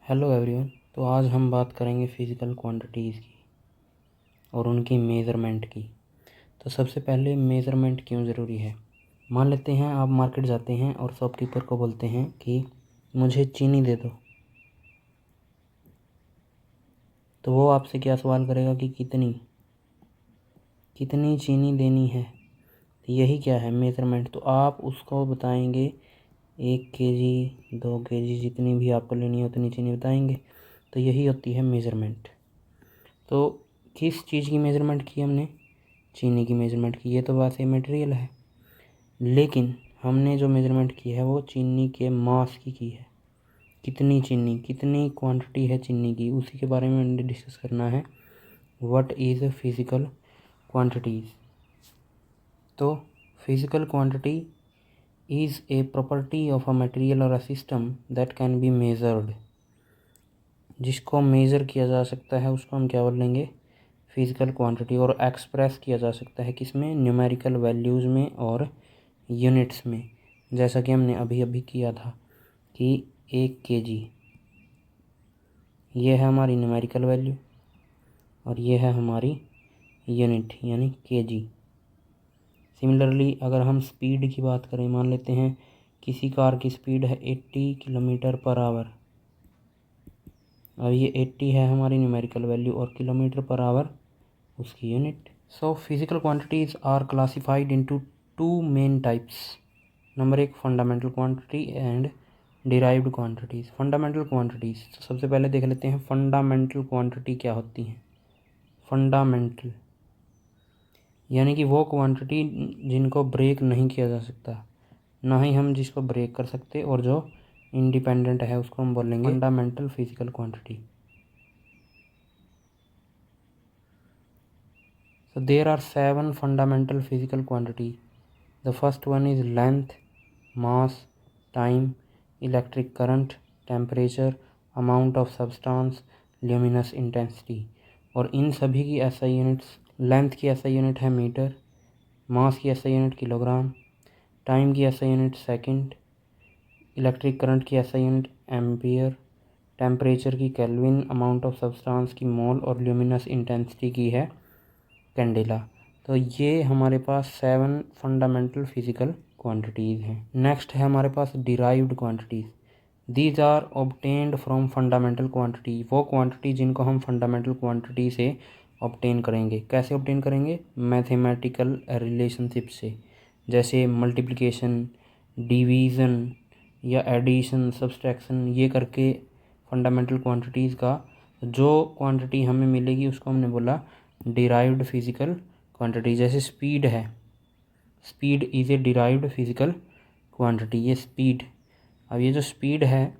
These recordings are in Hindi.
Hello everyone. तो आज हम बात करेंगे फ़िज़िकल क्वांटिटीज़ की और उनकी मेज़रमेंट की। तो सबसे पहले मेज़रमेंट क्यों ज़रूरी है। मान लेते हैं आप मार्केट जाते हैं और शॉपकीपर को बोलते हैं कि मुझे चीनी दे दो, तो वो आपसे क्या सवाल करेगा कि कितनी चीनी देनी है। तो यही क्या है, मेज़रमेंट। तो आप उसको बताएंगे 1 kg 2 kg जितनी भी आपको लेनी है उतनी चीनी बताएंगे। तो यही होती है मेज़रमेंट। तो किस चीज़ की मेज़रमेंट की हमने, चीनी की मेज़रमेंट की। ये तो बात है मटेरियल है, लेकिन हमने जो मेज़रमेंट की है वो चीनी के मास की है। कितनी चीनी, कितनी क्वांटिटी है चीनी की, उसी के बारे में हमने डिस्कस करना है। What is physical quantities. तो physical quantity is a property of a material और a system that can be measured. जिसको मेज़र किया जा सकता है उसको हम क्या बोलेंगे, फिज़िकल क्वांटिटी। और एक्सप्रेस किया जा सकता है किसमें, न्यूमेरिकल वैल्यूज़ में और यूनिट्स में। जैसा कि हमने अभी अभी किया था कि 1 kg, ये है हमारी न्यूमेरिकल वैल्यू और ये है हमारी यूनिट यानी kg। सिमिलरली अगर हम स्पीड की बात करें, मान लेते हैं किसी कार की स्पीड है 80 किलोमीटर पर आवर। अब ये 80 है हमारी न्यूमेरिकल वैल्यू और किलोमीटर पर आवर उसकी unit. So physical quantities are classified into 2 main types. Number 1 fundamental quantity and derived quantities. Fundamental quantities, तो सबसे पहले देख लेते हैं फंडामेंटल क्वांटिटी क्या होती हैं। फंडामेंटल यानी कि वो क्वांटिटी जिनको ब्रेक नहीं किया जा सकता, ना ही हम जिसको ब्रेक कर सकते, और जो इंडिपेंडेंट है उसको हम बोलेंगे fundamental physical quantity. So there are 7 fundamental physical quantity. The first one is length, mass, time, electric current, temperature, amount of substance, luminous intensity। और इन सभी की SI यूनिट्स, लेंथ की SI यूनिट है मीटर, मास की SI यूनिट किलोग्राम, टाइम की SI unit second, electric current की SI यूनिट एम्पियर, टेम्परेचर की केल्विन, अमाउंट ऑफ सब्सटेंस की मोल और ल्यूमिनस इंटेंसिटी की है कैंडेला। तो ये हमारे पास 7 फंडामेंटल फिज़िकल क्वांटिटीज़ हैं। नेक्स्ट है हमारे पास derived quantities. These are obtained from fundamental quantity. वो क्वांटिटी जिनको हम फंडामेंटल क्वांटिटी से ऑब्टेन करेंगे। कैसे ऑब्टेन करेंगे, मैथमेटिकल रिलेशनशिप से, जैसे मल्टीप्लिकेशन, डिवीज़न या एडिशन, सब्सट्रैक्शन, ये करके फंडामेंटल क्वांटिटीज़ का जो क्वांटिटी हमें मिलेगी उसको हमने बोला डिराइव्ड फिज़िकल क्वांटिटी। जैसे स्पीड है, speed is a derived physical quantity. ये स्पीड, अब ये जो स्पीड है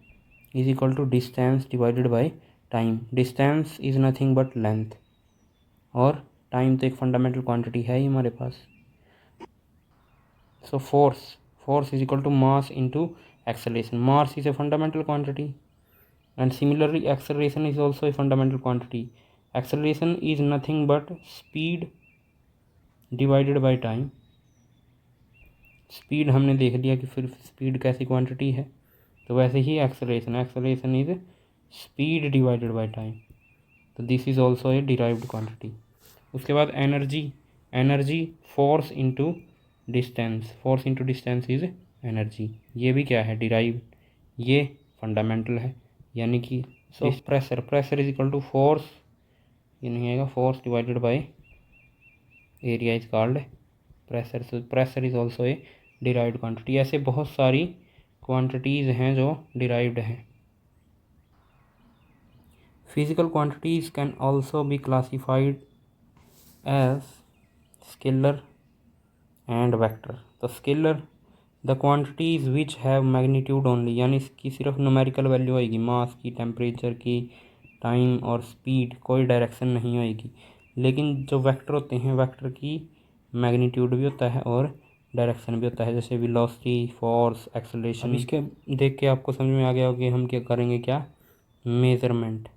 is equal to distance divided by time. Distance is nothing but length, और टाइम तो एक फंडामेंटल क्वांटिटी है ही हमारे पास। So force is equal to mass into acceleration. Mass is a fundamental quantity and similarly acceleration is also a fundamental quantity. Acceleration is nothing but speed divided by time. Speed हमने देख लिया कि फिर स्पीड कैसी क्वांटिटी है, तो वैसे ही acceleration is speed divided by time. तो this is also a derived quantity. उसके बाद energy force into distance is energy. ये भी क्या है, डिराइव्ड। ये फंडामेंटल है, यानी कि so pressure is equal to force, ये नहीं आएगा, force divided by area is called pressure. So pressure is also a derived quantity. ऐसे बहुत सारी क्वांटिटीज़ हैं जो डिराइव्ड हैं। Physical quantities can also be classified as scalar and vector. तो scalar the quantities which have magnitude only, यानी इसकी सिर्फ न्यूमेरिकल वैल्यू आएगी, मास की, टेम्परेचर की, टाइम और स्पीड, कोई डायरेक्शन नहीं आएगी। लेकिन जो वेक्टर होते हैं, वेक्टर की मैग्नीट्यूड भी होता है और डायरेक्शन भी होता है, जैसे वेलोसिटी, फोर्स, एक्सेलरेशन। अब इसके देख के आपको समझ में आ गया हो कि हम क्या करेंगे, क्या मेज़रमेंट।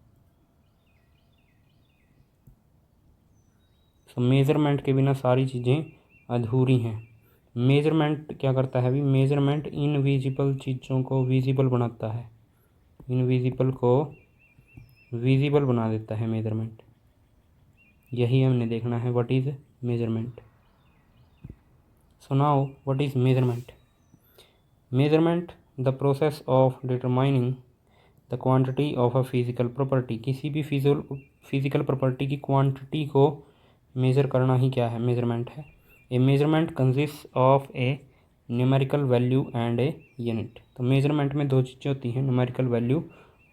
सो मेज़रमेंट के बिना सारी चीज़ें अधूरी हैं। मेज़रमेंट क्या करता है, अभी मेज़रमेंट इनविजिबल चीज़ों को विजिबल बनाता है। इनविजिबल को विजिबल बना देता है मेजरमेंट। यही हमने देखना है, what is measurement. So now what is measurement. Measurement the process of determining the quantity of a physical property. किसी भी फिजिकल प्रॉपर्टी की क्वांटिटी को मेज़र करना ही क्या है, मेजरमेंट है। A measurement consist of a numerical value and a unit. तो मेजरमेंट में दो चीज़ें होती हैं, न्यूमेरिकल वैल्यू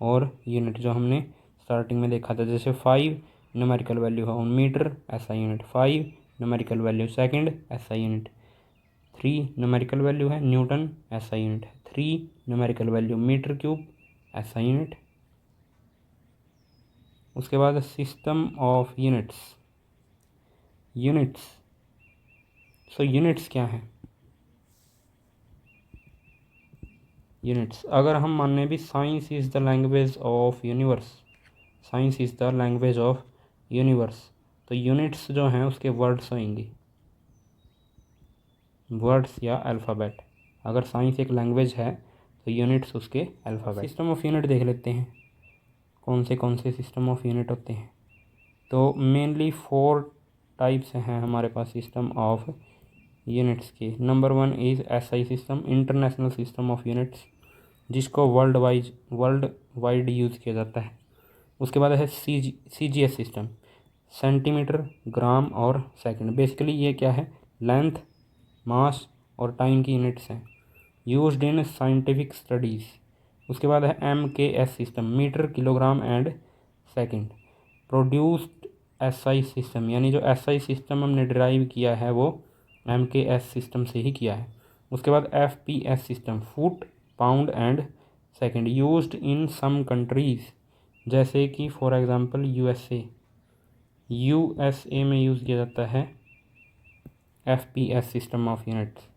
और यूनिट, जो हमने स्टार्टिंग में देखा था। जैसे 5 न्यूमेरिकल वैल्यू है मीटर, ऐसा यूनिट। 5 न्यूमेरिकल वैल्यू सेकंड, ऐसा यूनिट। 3 न्यूमेरिकल वैल्यू है न्यूटन, ऐसा यूनिट है। 3 न्यूमेरिकल वैल्यू मीटर क्यूब, ऐसा यूनिट। उसके बाद system of units. Units, so units क्या है। यूनिट्स, अगर हम माने भी science is the language of universe, science is the language of universe, तो यूनिट्स जो हैं उसके वर्ड्स होंगे, वर्ड्स या अल्फ़ाबेट। अगर साइंस एक लैंग्वेज है तो यूनिट्स उसके अल्फ़ाबेट। सिस्टम ऑफ यूनिट देख लेते हैं, कौन से सिस्टम ऑफ यूनिट होते हैं। तो मेनली 4 टाइप्स हैं हमारे पास सिस्टम ऑफ यूनिट्स के। Number 1 is SI system, international system of units, जिसको वर्ल्ड वाइड यूज़ किया जाता है। उसके बाद है CGS सिस्टम, सेंटीमीटर, ग्राम और सेकंड। बेसिकली ये क्या है, लेंथ, मास और टाइम की यूनिट्स हैं, यूज्ड इन साइंटिफिक स्टडीज़। उसके बाद है MKS system, metre, kilogram and second. Produced SI system, यानी जो SI सिस्टम हमने डिराइव किया है वो MKS सिस्टम से ही किया है। उसके बाद FPS system, foot, pound and second, used in some countries, जैसे कि फॉर एग्जांपल USA में यूज़ किया जाता है FPS सिस्टम ऑफ यूनिट्स।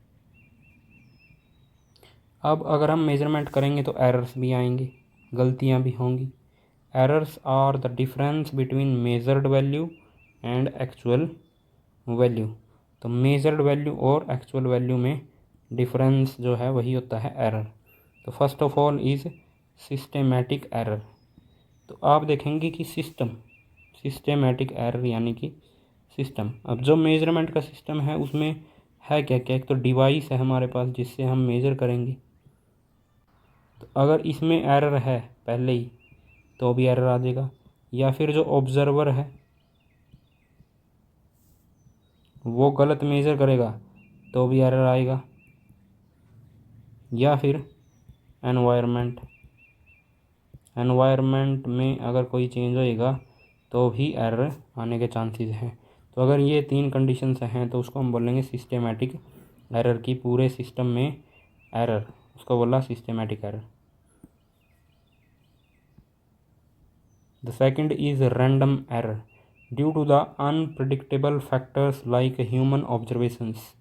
अब अगर हम मेजरमेंट करेंगे तो एरर्स भी आएंगे, गलतियां भी होंगी। Errors are the difference between measured value and actual value. तो मेजर्ड वैल्यू और एक्चुअल वैल्यू में डिफरेंस जो है वही होता है एरर। तो first of all is systematic error. तो आप देखेंगे कि सिस्टेमेटिक एरर यानी कि सिस्टम। अब जो मेजरमेंट का सिस्टम है उसमें है क्या क्या, एक तो डिवाइस है हमारे पास जिससे हम मेज़र करेंगे। तो अगर इसमें एरर है पहले ही तो भी एरर आ जाएगा, या फिर जो ऑब्जर्वर है वो गलत मेज़र करेगा तो भी एरर आएगा, या फिर एनवायरनमेंट में अगर कोई चेंज होएगा तो भी एरर आने के चांसेस हैं। तो अगर ये 3 कंडीशंस हैं तो उसको हम बोलेंगे सिस्टेमेटिक एरर की। पूरे सिस्टम में एरर, उसको बोला systematic error. The second is random error due to the unpredictable factors like human observations.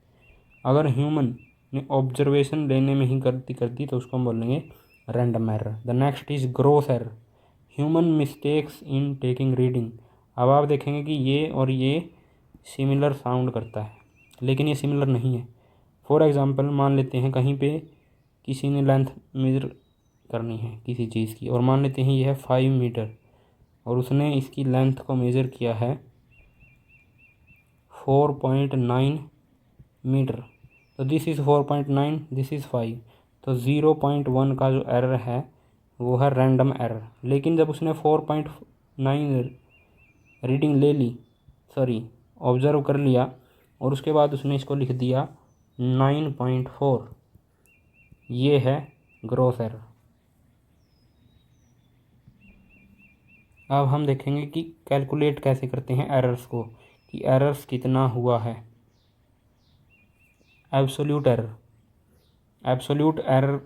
अगर ह्यूमन ने ऑब्जर्वेशन लेने में ही गलती कर दी तो उसको हम बोलेंगे random error. The next is gross error, human mistakes in taking reading. अब आप देखेंगे कि ये और ये सिमिलर साउंड करता है लेकिन ये सिमिलर नहीं है। फॉर एग्ज़ाम्पल मान लेते हैं कहीं पे किसी ने लेंथ मेजर करनी है किसी चीज़ की, और मान लेते हैं ये है 5 मीटर और उसने इसकी लेंथ को मेज़र किया है 4.9 मीटर। तो दिस इज़ 4.9, दिस इज़ 5, तो 0.1 का जो एरर है वो है रैंडम एरर। लेकिन जब उसने 4.9 रीडिंग ले ली, ऑब्ज़र्व कर लिया, और उसके बाद उसने इसको लिख दिया 9.4, ये है ग्रॉस एरर। अब हम देखेंगे कि कैलकुलेट कैसे करते हैं एरर्स को, कि एरर्स कितना हुआ है। एब्सोल्यूट एरर,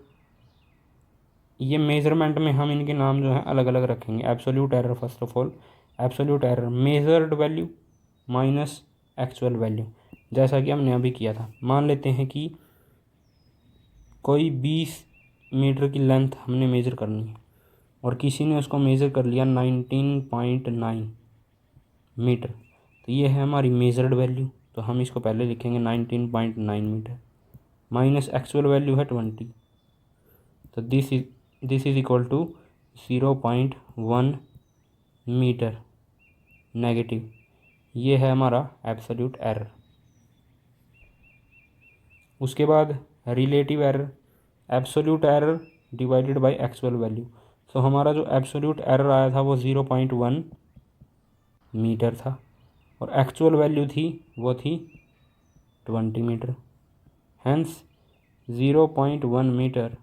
ये मेज़रमेंट में हम इनके नाम जो है अलग अलग रखेंगे। Absolute error, first of all absolute error measured value minus actual value, जैसा कि हमने अभी किया था। मान लेते हैं कि कोई 20 मीटर की लेंथ हमने मेज़र करनी है और किसी ने उसको मेज़र कर लिया 19.9 मीटर, तो ये है हमारी मेजर्ड वैल्यू। तो हम इसको पहले लिखेंगे 19.9 मीटर, माइनस एक्चुअल वैल्यू है 20, तो this is equal to 0.1 metre negative. ये है हमारा एब्सोल्यूट एरर। उसके बाद relative error, absolute error divided by actual value. So हमारा जो एब्सोल्यूट एरर आया था वो 0.1 मीटर था और एक्चुअल वैल्यू थी वो थी 20 metre. Hence 0.1 metre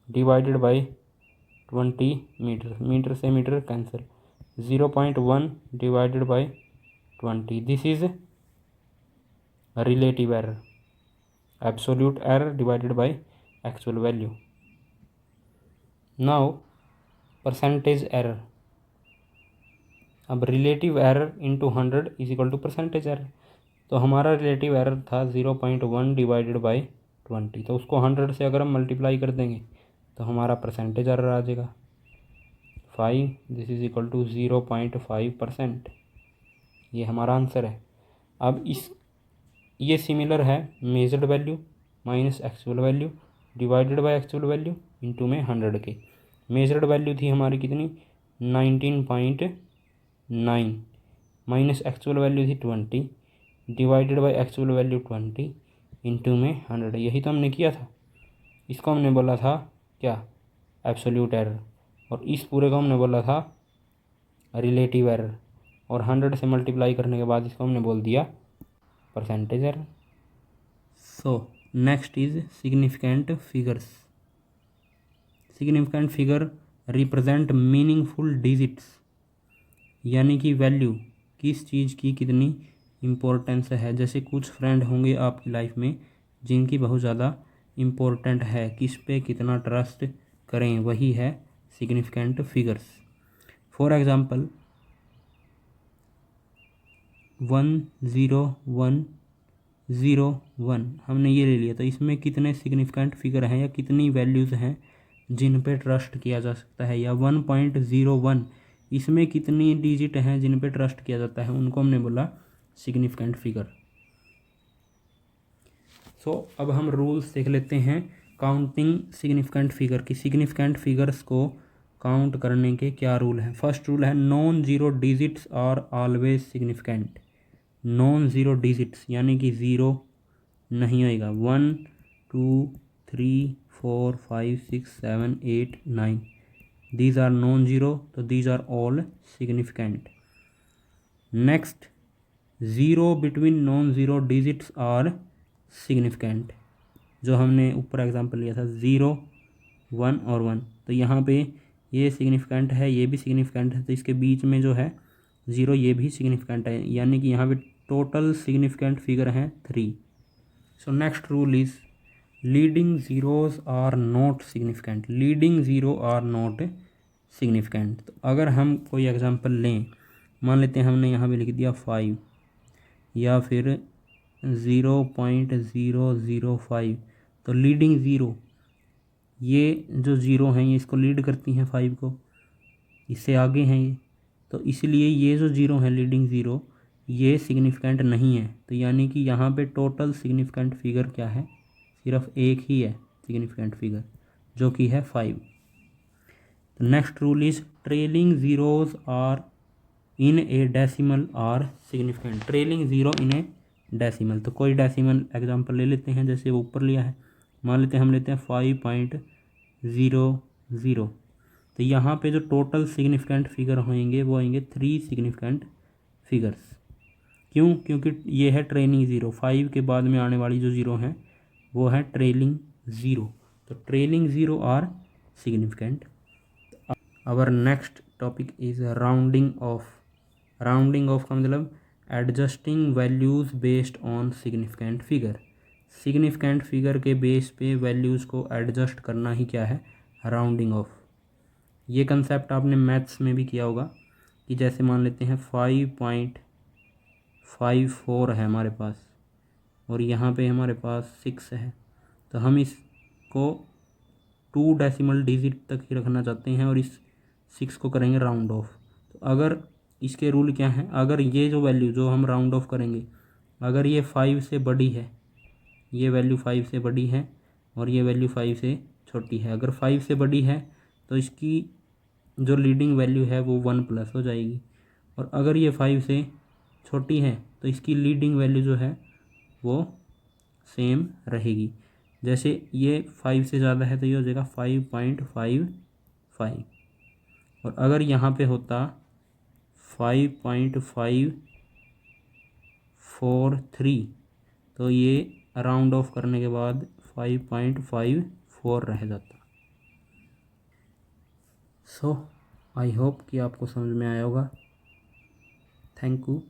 divided by 20 metre, metre से metre cancel, 0.1 divided by 20, this is relative error, absolute error divided by actual value. Now percentage error. अब relative error into 100 is equal to percentage error. तो हमारा रिलेटिव एरर था 0.1 डिवाइडेड बाई 20, तो उसको 100 से अगर हम मल्टीप्लाई कर देंगे तो हमारा परसेंटेज एरर आ जाएगा 5, दिस इज इक्वल टू 0.5%। ये हमारा आंसर है। अब ये सिमिलर है measured value minus actual value divided by actual value into में 100 के। मेजर्ड वैल्यू थी हमारी कितनी 19.9 माइनस एक्चुअल वैल्यू थी 20 divided by actual value 20 into में 100। यही तो हमने किया था। इसको हमने बोला था क्या, एब्सोल्यूट एरर, और इस पूरे को हमने बोला था रिलेटिव एरर, और 100 से मल्टीप्लाई करने के बाद इसको हमने बोल दिया percentage error. So next is significant figures. Significant figure represent meaningful digits, यानी कि वैल्यू किस चीज़ की कितनी इम्पोर्टेंस है। जैसे कुछ फ्रेंड होंगे आपकी लाइफ में जिनकी बहुत ज़्यादा इम्पोर्टेंट है, किस पे कितना ट्रस्ट करें, वही है सिग्निफिकेंट फिगर्स। फॉर एग्ज़ाम्पल 10101 हमने ये ले लिया, तो इसमें कितने सिग्निफिकेंट फिगर हैं या कितनी वैल्यूज़ हैं जिन पे ट्रस्ट किया जा सकता है। या 1.01 इसमें कितनी डिजिट हैं जिन पे ट्रस्ट किया जाता है, उनको हमने बोला सिग्निफिकेंट फिगर। सो अब हम रूल्स देख लेते हैं काउंटिंग सिग्निफिकेंट फिगर की। सिग्निफिकेंट फिगर्स को काउंट करने के क्या रूल हैं। फर्स्ट रूल है non zero digits are always significant. Non zero digits यानी कि ज़ीरो नहीं होएगा। 1 2 3 4 5 6 7 8 9 दीज आर नॉन ज़ीरो, तो these are all significant. Next zero between non zero digits are significant. जो हमने ऊपर एग्जांपल लिया था 0 1 और 1, तो यहाँ पे ये सिग्निफिकेंट है, ये भी सिग्निफिकेंट है, तो इसके बीच में जो है 0 ये भी सिग्निफिकेंट है, यानी कि यहाँ पे टोटल सिग्निफिकेंट फिगर हैं 3। So next rule is leading zeros are not significant. Leading zero are not significant. तो अगर हम कोई एग्जांपल लें, मान लेते हैं हमने यहाँ पे लिख दिया 5 या फिर 0.005, तो लीडिंग ज़ीरो, ये जो ज़ीरो हैं ये इसको लीड करती हैं 5 को, इससे आगे हैं ये, तो इसलिए ये जो ज़ीरो है लीडिंग ज़ीरो ये सिग्निफिकेंट नहीं है। तो यानी कि यहाँ पे टोटल सिग्निफिकेंट फिगर क्या है, सिर्फ एक ही है सिग्निफिकेंट फिगर जो कि है 5। तो next rule is trailing zeros are in a decimal are significant. Trailing zero in a decimal, तो कोई डेसिमल एग्जांपल ले लेते हैं, जैसे वो ऊपर लिया है, मान लेते हैं हम लेते हैं 5.00, तो यहाँ पे जो टोटल सिग्निफिकेंट फिगर होंगे वो आएंगे 3 सिग्निफिकेंट फिगर्स। क्यों, क्योंकि ये है ट्रेलिंग ज़ीरो, 5 के बाद में आने वाली जो ज़ीरो है वो है ट्रेलिंग ज़ीरो, तो trailing zero are significant. Our next topic is rounding off. Rounding off का मतलब adjusting values based on significant figure. Significant figure के बेस पे वैल्यूज़ को एडजस्ट करना ही क्या है, राउंडिंग ऑफ। ये कंसेप्ट आपने मैथ्स में भी किया होगा कि जैसे मान लेते हैं 5.54 है हमारे पास और यहाँ पे हमारे पास 6 है, तो हम इसको 2 डेसिमल डिजिट तक ही रखना चाहते हैं और इस 6 को करेंगे राउंड ऑफ। तो अगर इसके रूल क्या हैं, अगर ये जो वैल्यू जो हम राउंड ऑफ करेंगे अगर ये 5 से बड़ी है, ये वैल्यू 5 से बड़ी है और ये वैल्यू 5 से छोटी है, अगर 5 से बड़ी है तो इसकी जो लीडिंग वैल्यू है वो 1+ हो जाएगी। और अगर ये 5 से छोटी है तो इसकी लीडिंग वैल्यू जो है वो सेम रहेगी। जैसे ये 5 से ज़्यादा है तो ये हो जाएगा 5.55। और अगर यहाँ पे होता 5.543 तो ये राउंड ऑफ करने के बाद 5.54 रह जाता। सो आई होप कि आपको समझ में आया होगा। Thank you.